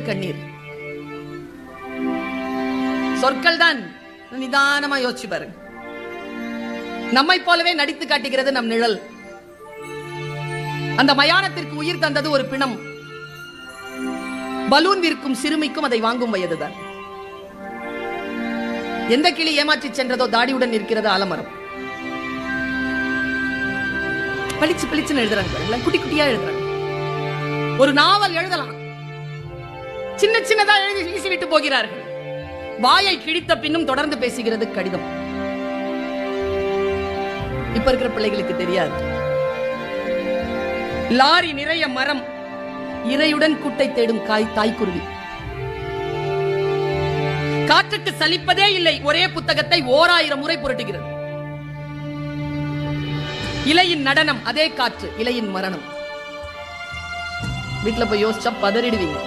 கண்ணீர். சொற்கள் தான். நிதானமா யோசிச்சு பாருங்க. நம்மை போலவே நடித்து காட்டுகிறது நம் நிழல். அந்த மயானத்திற்கு உயிர் தந்தது ஒரு பிணம். பலூன் விற்கும் சிறுமிக்கும் அதை வாங்கும் வயதுதான். எந்த கிளி ஏமாற்றி சென்றதோ தாடியுடன் இருக்கிறது ஆலமரம். பளிச்சு பளிச்சுன்னு எழுதுறாங்க, குட்டி குட்டியா எழுதுறாங்க. ஒரு நாவல் எழுதலாம், சின்ன சின்னதா எழுதி வீசிவிட்டு போகிறார்கள். வாயை கிழித்த பின்னும் தொடர்ந்து பேசுகிறது கடிதம். இப்ப இருக்கிற பிள்ளைகளுக்கு தெரியாது. லாரி நிறைய மரம், இறையுடன் கூட்டை தேடும் தாய்க்குருவி. காற்றுக்கு சலிப்பதே இல்லை, ஒரே புத்தகத்தை 1000 முறை புரட்டுகிறது. இலையின் நடனம், அதே காற்று, இலையின் மரணம். வீட்டுல போய் யோசிச்சா பதறிடுவீங்க.